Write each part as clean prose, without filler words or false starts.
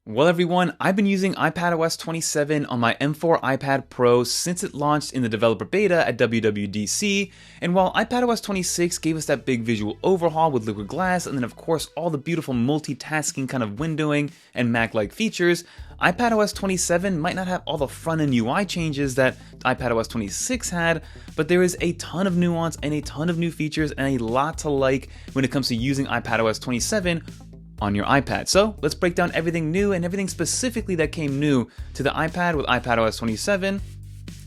Well everyone, I've been using iPadOS 27 on my M4 iPad Pro since it launched in the developer beta at WWDC, and while iPadOS 26 gave us that big visual overhaul with liquid glass and then of course all the beautiful multitasking kind of windowing and Mac-like features, iPadOS 27 might not have all the front-end UI changes that iPadOS 26 had, but there is a ton of nuance and a ton of new features and a lot to like when it comes to using iPadOS 27 on your iPad. So let's break down everything new and everything specifically that came new to the iPad with iPadOS 27.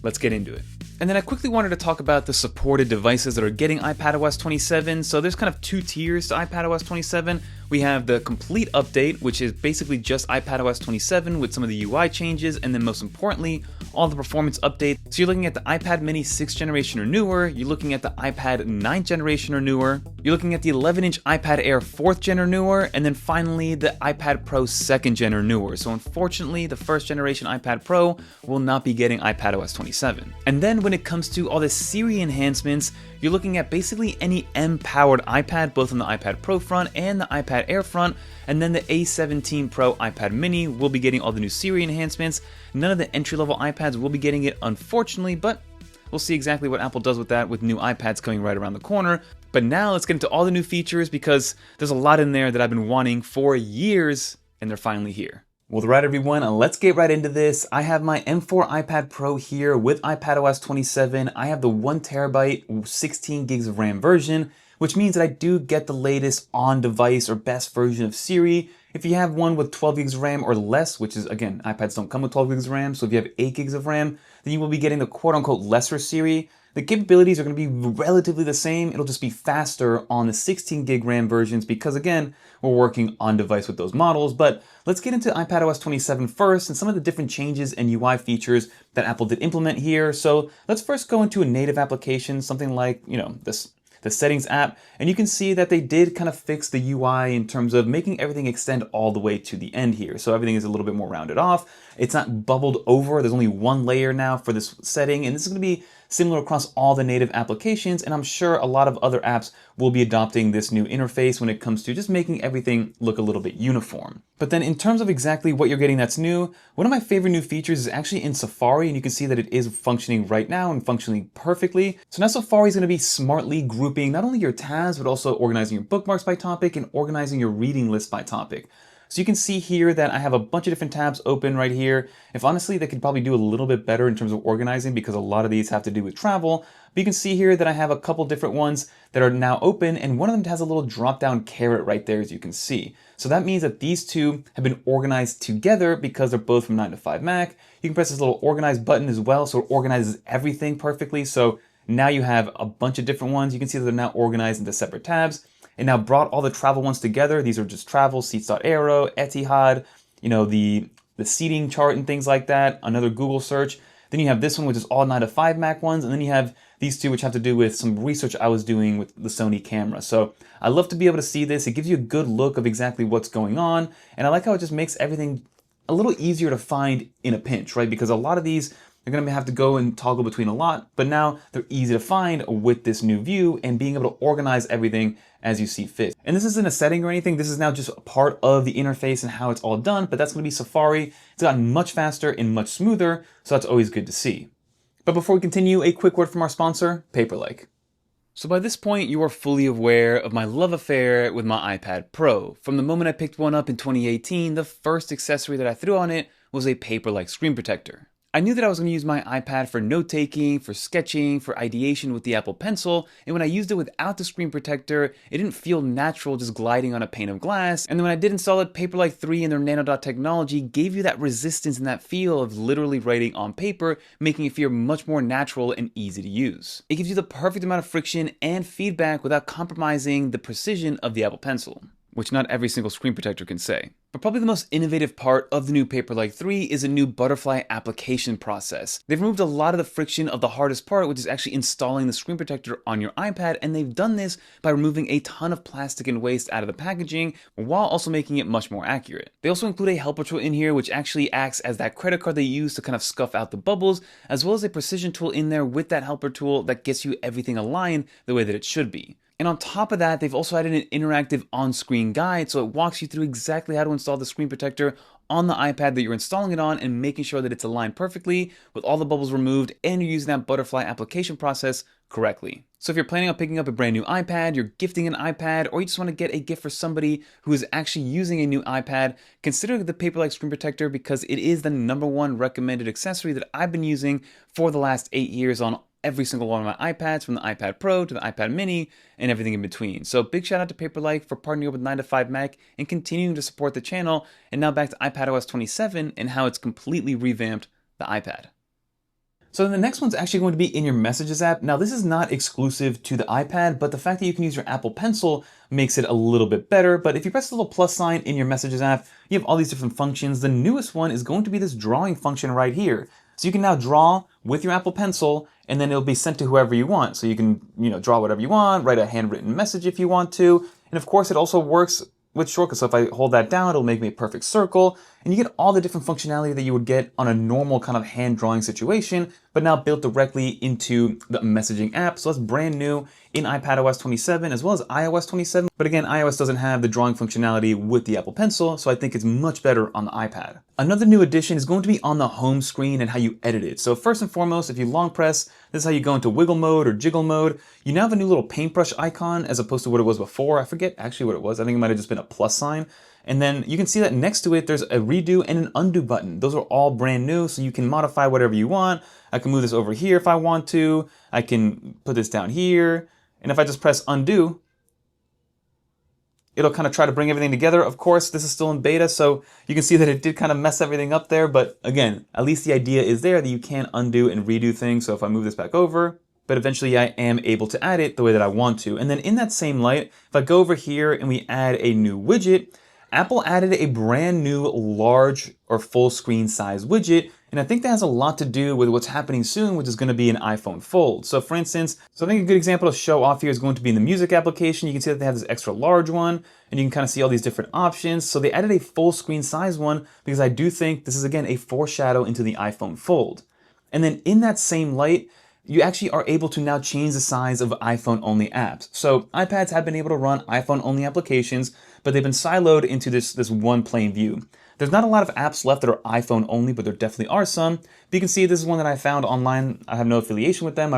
Let's get into it. And then I quickly wanted to talk about the supported devices that are getting iPadOS 27. So there's kind of two tiers to iPadOS 27. We have the complete update, which is basically just iPadOS 27 with some of the UI changes, and then most importantly, all the performance updates. So you're looking at the iPad mini 6th generation or newer, you're looking at the iPad 9th generation or newer, you're looking at the 11-inch iPad Air 4th gen or newer, and then finally the iPad Pro 2nd gen or newer. So unfortunately, the 1st generation iPad Pro will not be getting iPadOS 27. And then when it comes to all the Siri enhancements, you're looking at basically any M-powered iPad, both on the iPad Pro front and the iPad Air front, and then the A17 Pro iPad mini will be getting all the new Siri enhancements. None of the entry-level iPads will be getting it, unfortunately, but we'll see exactly what Apple does with that with new iPads coming right around the corner. But now let's get into all the new features because there's a lot in there that I've been wanting for years, and they're finally here. Well, right everyone, let's get right into this. I have my M4 iPad Pro here with iPadOS 27. I have the 1TB, 16 gigs of RAM version, which means that I do get the latest on-device or best version of Siri. If you have one with 12 gigs of RAM or less, which is, again, iPads don't come with 12 gigs of RAM, so if you have 8 gigs of RAM, then you will be getting the quote-unquote lesser Siri. The capabilities are going to be relatively the same, it'll just be faster on the 16 gig RAM versions because, again, we're working on device with those models. But let's get into iPadOS 27 first and some of the different changes and UI features that Apple did implement here. So let's first go into a native application, something like, the settings app, and you can see that they did kind of fix the UI in terms of making everything extend all the way to the end here. So everything is a little bit more rounded off. It's not bubbled over. There's only one layer now for this setting, and this is going to be similar across all the native applications, and I'm sure a lot of other apps will be adopting this new interface when it comes to just making everything look a little bit uniform. But then in terms of exactly what you're getting that's new, one of my favorite new features is actually in Safari, and you can see that it is functioning right now and functioning perfectly. So now Safari is going to be smartly grouping not only your tabs, but also organizing your bookmarks by topic and organizing your reading list by topic. So you can see here that I have a bunch of different tabs open right here. If honestly, they could probably do a little bit better in terms of organizing because a lot of these have to do with travel. But you can see here that I have a couple different ones that are now open, and one of them has a little drop-down caret right there, as you can see. So that means that these two have been organized together because they're both from 9to5Mac. You can press this little organize button as well, so it organizes everything perfectly. So now you have a bunch of different ones. You can see that they're now organized into separate tabs. It now brought all the travel ones together. These are just travel, seats.aero, Etihad, the seating chart and things like that, another Google search. Then you have this one, which is all 9to5Mac ones, and then you have these two, which have to do with some research I was doing with the Sony camera. So I love to be able to see this. It gives you a good look of exactly what's going on, and I like how it just makes everything a little easier to find in a pinch, right? Because a lot of these, you're going to have to go and toggle between a lot, but now they're easy to find with this new view and being able to organize everything as you see fit. And this isn't a setting or anything, this is now just a part of the interface and how it's all done, but that's going to be Safari. It's gotten much faster and much smoother, so that's always good to see. But before we continue, a quick word from our sponsor, Paperlike. So by this point, you are fully aware of my love affair with my iPad Pro. From the moment I picked one up in 2018, the first accessory that I threw on it was a Paperlike screen protector. I knew that I was going to use my iPad for note-taking, for sketching, for ideation with the Apple Pencil, and when I used it without the screen protector, it didn't feel natural just gliding on a pane of glass. And then when I did install it, Paperlike 3 and their nanodot technology gave you that resistance and that feel of literally writing on paper, making it feel much more natural and easy to use. It gives you the perfect amount of friction and feedback without compromising the precision of the Apple Pencil, which not every single screen protector can say. But probably the most innovative part of the new Paperlike 3 is a new butterfly application process. They've removed a lot of the friction of the hardest part, which is actually installing the screen protector on your iPad, and they've done this by removing a ton of plastic and waste out of the packaging, while also making it much more accurate. They also include a helper tool in here, which actually acts as that credit card they use to kind of scuff out the bubbles, as well as a precision tool in there with that helper tool that gets you everything aligned the way that it should be. And on top of that, they've also added an interactive on-screen guide, so it walks you through exactly how to install the screen protector on the iPad that you're installing it on and making sure that it's aligned perfectly with all the bubbles removed and you're using that butterfly application process correctly. So if you're planning on picking up a brand new iPad, you're gifting an iPad, or you just want to get a gift for somebody who is actually using a new iPad, consider the Paperlike screen protector because it is the #1 recommended accessory that I've been using for the last 8 years on every single one of my iPads, from the iPad Pro to the iPad Mini and everything in between. So big shout out to Paperlike for partnering up with 9to5Mac and continuing to support the channel. And now back to iPadOS 27 and how it's completely revamped the iPad. So then the next one's actually going to be in your Messages app. Now this is not exclusive to the iPad, but the fact that you can use your Apple Pencil makes it a little bit better. But if you press the little plus sign in your Messages app, you have all these different functions. The newest one is going to be this drawing function right here. So you can now draw with your Apple Pencil and then it'll be sent to whoever you want. So you can, draw whatever you want, write a handwritten message if you want to. And of course it also works with shortcuts. So if I hold that down, it'll make me a perfect circle. And you get all the different functionality that you would get on a normal kind of hand drawing situation, but now built directly into the messaging app. So that's brand new in iPadOS 27 as well as iOS 27. But again, iOS doesn't have the drawing functionality with the Apple Pencil, so I think it's much better on the iPad. Another new addition is going to be on the home screen and how you edit it. So first and foremost, if you long press, this is how you go into wiggle mode or jiggle mode. You now have a new little paintbrush icon as opposed to what it was before. I forget actually what it was. I think it might have just been a plus sign. And then you can see that next to it, there's a redo and an undo button. Those are all brand new, so you can modify whatever you want. I can move this over here if I want to. I can put this down here. And if I just press undo, it'll kind of try to bring everything together. Of course, this is still in beta, so you can see that it did kind of mess everything up there. But again, at least the idea is there that you can undo and redo things. So if I move this back over, but eventually I am able to add it the way that I want to. And then in that same light, if I go over here and we add a new widget, Apple added a brand new large or full screen size widget, and I think that has a lot to do with what's happening soon, which is going to be an iPhone Fold. So for instance, I think a good example to show off here is going to be in the music application. You can see that they have this extra large one, and you can kind of see all these different options. So they added a full screen size one because I do think this is, again, a foreshadow into the iPhone Fold. And then in that same light, you actually are able to now change the size of iPhone-only apps. So iPads have been able to run iPhone-only applications, but they've been siloed into this one plain view. There's not a lot of apps left that are iPhone-only, but there definitely are some. But you can see this is one that I found online. I have no affiliation with them.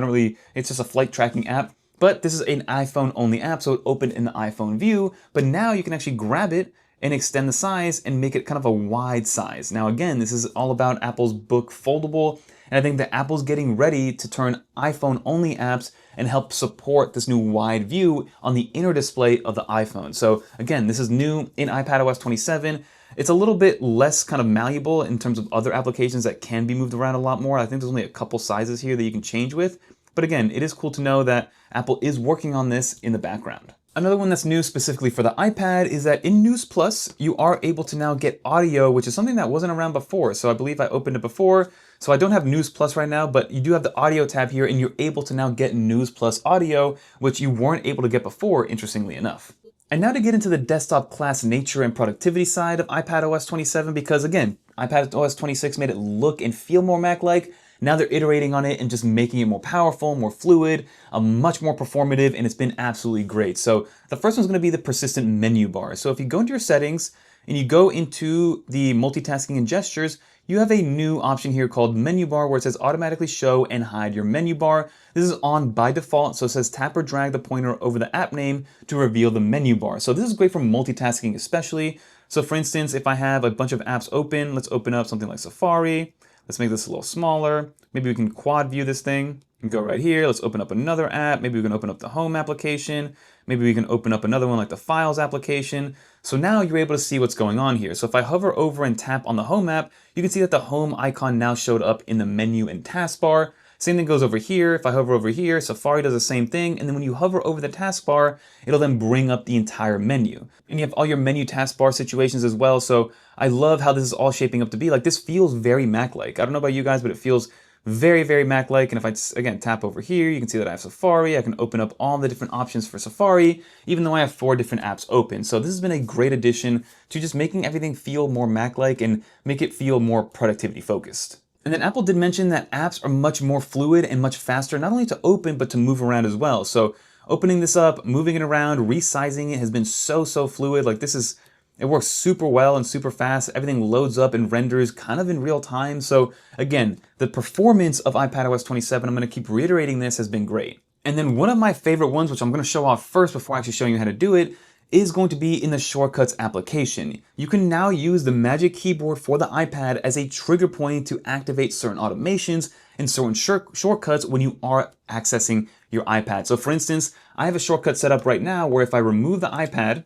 It's just a flight tracking app. But this is an iPhone-only app, so it opened in the iPhone view. But now you can actually grab it and extend the size and make it kind of a wide size. Now again, this is all about Apple's Book Foldable. And I think that Apple's getting ready to turn iPhone-only apps and help support this new wide view on the inner display of the iPhone. So again, this is new in iPadOS 27. It's a little bit less kind of malleable in terms of other applications that can be moved around a lot more. I think there's only a couple sizes here that you can change with. But again, it is cool to know that Apple is working on this in the background. Another one that's new specifically for the iPad is that in News Plus, you are able to now get audio, which is something that wasn't around before. So I believe I opened it before. So I don't have News Plus right now, but you do have the audio tab here and you're able to now get News Plus audio, which you weren't able to get before, interestingly enough. And now to get into the desktop class nature and productivity side of iPadOS 27, because again, iPadOS 26 made it look and feel more Mac-like. Now they're iterating on it and just making it more powerful, more fluid, much more performative, and it's been absolutely great. So the first one's going to be the persistent menu bar. So if you go into your settings and you go into the multitasking and gestures, you have a new option here called menu bar where it says automatically show and hide your menu bar. This is on by default, so it says tap or drag the pointer over the app name to reveal the menu bar. So this is great for multitasking especially. So for instance, if I have a bunch of apps open, let's open up something like Safari. Let's make this a little smaller. Maybe we can quad view this thing and go right here. Let's open up another app. Maybe we can open up the home application. Maybe we can open up another one like the files application. So now you're able to see what's going on here. So if I hover over and tap on the home app, you can see that the home icon now showed up in the menu and taskbar. Same thing goes over here. If I hover over here, Safari does the same thing. And then when you hover over the taskbar, it'll then bring up the entire menu. And you have all your menu taskbar situations as well. So I love how this is all shaping up to be. Like this feels very Mac-like. I don't know about you guys, but it feels very, very Mac-like. And if I, again, tap over here, you can see that I have Safari. I can open up all the different options for Safari, even though I have 4 different apps open. So this has been a great addition to just making everything feel more Mac-like and make it feel more productivity focused. And then Apple did mention that apps are much more fluid and much faster, not only to open, but to move around as well. So opening this up, moving it around, resizing it has been so fluid. Like this is It works super well and super fast. Everything loads up and renders kind of in real time. So again, the performance of iPadOS 27, I'm going to keep reiterating this, has been great. And then one of my favorite ones, which I'm going to show off first before actually showing you how to do it, is going to be in the Shortcuts application. You can now use the Magic Keyboard for the iPad as a trigger point to activate certain automations and certain shortcuts when you are accessing your iPad. So for instance, I have a shortcut set up right now where if I remove the iPad,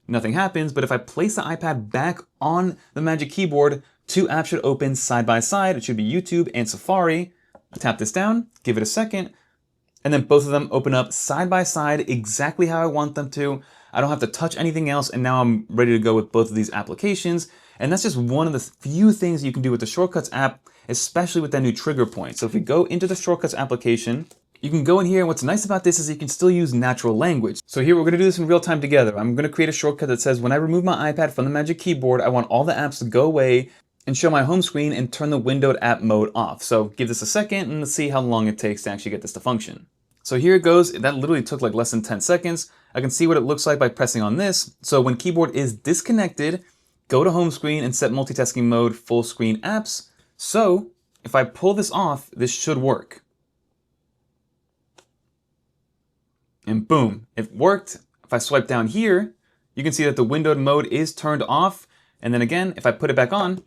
nothing happens, but if I place the iPad back on the Magic Keyboard, two apps should open side by side. It should be YouTube and Safari. Tap this down, give it a second, and then both of them open up side by side exactly how I want them to. I don't have to touch anything else, and now I'm ready to go with both of these applications. And that's just one of the few things you can do with the Shortcuts app, especially with that new trigger point. So if we go into the Shortcuts application, you can go in here, and what's nice about this is you can still use natural language. So here we're going to do this in real time together. I'm going to create a shortcut that says when I remove my iPad from the Magic Keyboard, I want all the apps to go away and show my home screen and turn the windowed app mode off. So give this a second and let's see how long it takes to actually get this to function. So here it goes. That literally took like less than 10 seconds. I can see what it looks like by pressing on this. So when keyboard is disconnected, go to home screen and set multitasking mode full screen apps. So if I pull this off, this should work. And boom, it worked. If I swipe down here, you can see that the windowed mode is turned off. And then again, if I put it back on,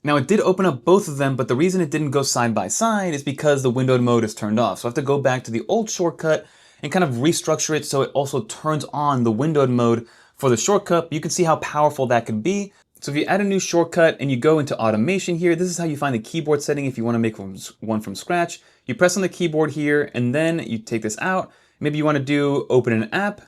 now it did open up both of them, but the reason it didn't go side by side is because the windowed mode is turned off. So I have to go back to the old shortcut and kind of restructure it so it also turns on the windowed mode for the shortcut. You can see how powerful that could be. So if you add a new shortcut and you go into automation here, this is how you find the keyboard setting if you want to make one from scratch. You press on the keyboard here and then you take this out. Maybe you want to do open an app.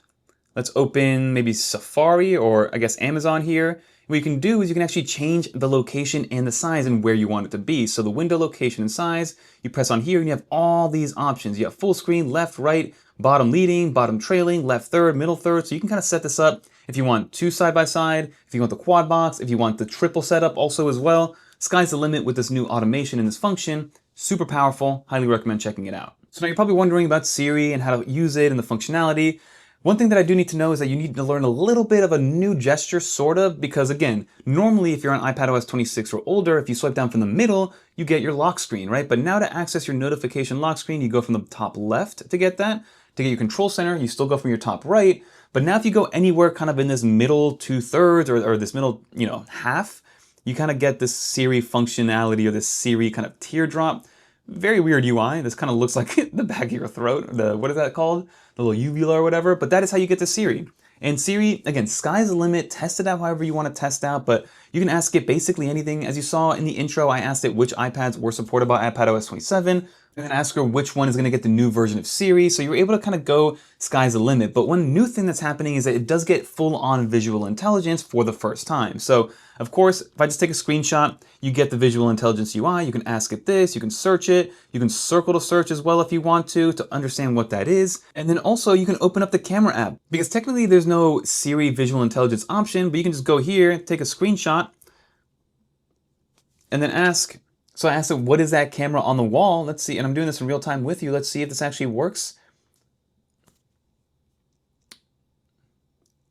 Let's open maybe Safari or I guess Amazon here. What you can do is you can actually change the location and the size and where you want it to be. So the window location and size, you press on here and you have all these options. You have full screen, left, right, bottom leading, bottom trailing, left third, middle third. So you can kind of set this up if you want two side by side, if you want the quad box, if you want the triple setup also as well. Sky's the limit with this new automation and this function. Super powerful, highly recommend checking it out. So now you're probably wondering about Siri and how to use it and the functionality. One thing that I do need to know is that you need to learn a little bit of a new gesture, sort of, because again, normally if you're on iPadOS 26 or older, if you swipe down from the middle, you get your lock screen, right? But now to access your notification lock screen, you go from the top left to get that. To get your control center, you still go from your top right. But now if you go anywhere kind of in this middle 2/3 or this middle, half, you kind of get this Siri functionality or this Siri kind of teardrop. Very weird UI. This kind of looks like the back of your throat. What is that called? The little uvula or whatever. But that is how you get to Siri. And Siri, again, sky's the limit. Test it out however you want to test out. But you can ask it basically anything. As you saw in the intro, I asked it which iPads were supported by iPadOS 27. And then ask her which one is going to get the new version of Siri. So you're able to kind of go sky's the limit. But one new thing that's happening is that it does get full-on visual intelligence for the first time. So of course, if I just take a screenshot, you get the visual intelligence UI. You can ask it this, you can search it, you can circle to search as well if you want to understand what that is. And then also you can open up the camera app because technically there's no Siri visual intelligence option, but you can just go here, take a screenshot, and then ask. So I asked it, what is that camera on the wall? Let's see, and I'm doing this in real time with you. Let's see if this actually works.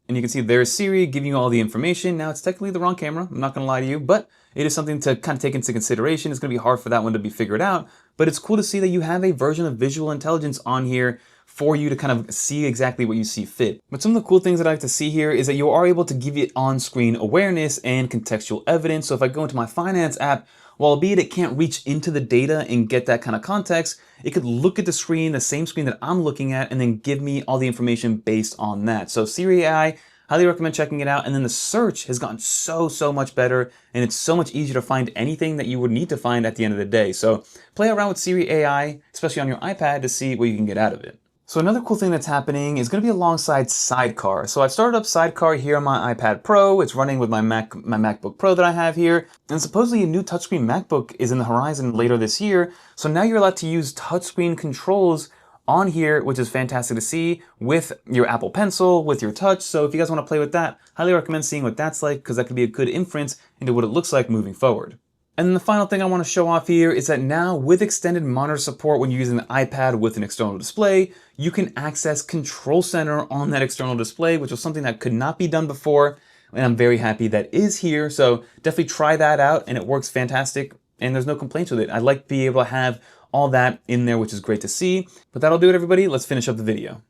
And you can see there's Siri giving you all the information. Now it's technically the wrong camera, I'm not gonna lie to you, but it is something to kind of take into consideration. It's gonna be hard for that one to be figured out, but it's cool to see that you have a version of visual intelligence on here for you to kind of see exactly what you see fit. But some of the cool things that I like to see here is that you are able to give it on-screen awareness and contextual evidence. So if I go into my finance app, while albeit it can't reach into the data and get that kind of context, it could look at the screen, the same screen that I'm looking at, and then give me all the information based on that. So Siri AI, highly recommend checking it out. And then the search has gotten so much better, and it's so much easier to find anything that you would need to find at the end of the day. So play around with Siri AI, especially on your iPad, to see what you can get out of it. So another cool thing that's happening is going to be alongside Sidecar. So I started up Sidecar here on my iPad Pro. It's running with my MacBook Pro that I have here. And supposedly a new touchscreen MacBook is in the horizon later this year. So now you're allowed to use touchscreen controls on here, which is fantastic to see with your Apple Pencil, with your touch. So if you guys want to play with that, highly recommend seeing what that's like because that could be a good inference into what it looks like moving forward. And then the final thing I want to show off here is that now with extended monitor support when you're using the iPad with an external display, you can access Control Center on that external display, which was something that could not be done before. And I'm very happy that is here. So definitely try that out and it works fantastic and there's no complaints with it. I'd like to be able to have all that in there, which is great to see. But that'll do it, everybody. Let's finish up the video.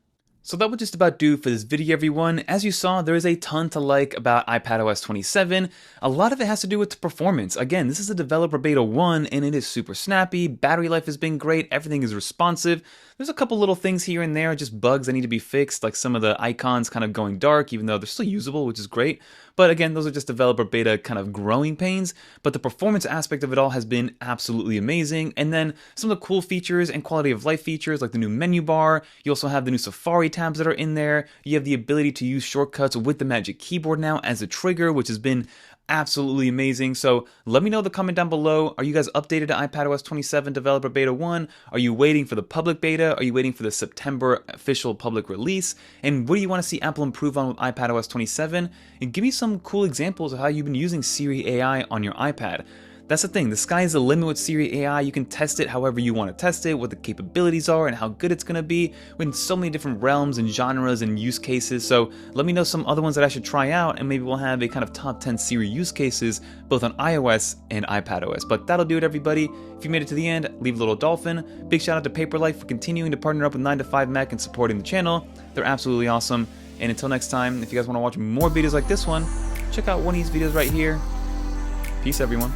So that would just about do for this video, everyone. As you saw, there is a ton to like about iPadOS 27. A lot of it has to do with the performance. Again, this is a developer beta 1 and it is super snappy. Battery life has been great. Everything is responsive. There's a couple little things here and there, just bugs that need to be fixed, like some of the icons kind of going dark, even though they're still usable, which is great. But again, those are just developer beta kind of growing pains. But the performance aspect of it all has been absolutely amazing. And then some of the cool features and quality of life features, like the new menu bar. You also have the new Safari tabs that are in there. You have the ability to use shortcuts with the Magic Keyboard now as a trigger, which has been absolutely amazing. So let me know in the comment down below. Are you guys updated to iPadOS 27 Developer Beta 1? Are you waiting for the public beta? Are you waiting for the September official public release? And what do you want to see Apple improve on with iPadOS 27? And give me some cool examples of how you've been using Siri AI on your iPad. That's the thing, the sky is the limit with Siri AI. You can test it however you want to test it, what the capabilities are and how good it's going to be in so many different realms and genres and use cases. So let me know some other ones that I should try out and maybe we'll have a kind of top 10 Siri use cases both on iOS and iPadOS. But that'll do it, everybody. If you made it to the end, leave a little dolphin. Big shout out to Paperlike for continuing to partner up with 9to5Mac and supporting the channel. They're absolutely awesome. And until next time, if you guys want to watch more videos like this one, check out one of these videos right here. Peace, everyone.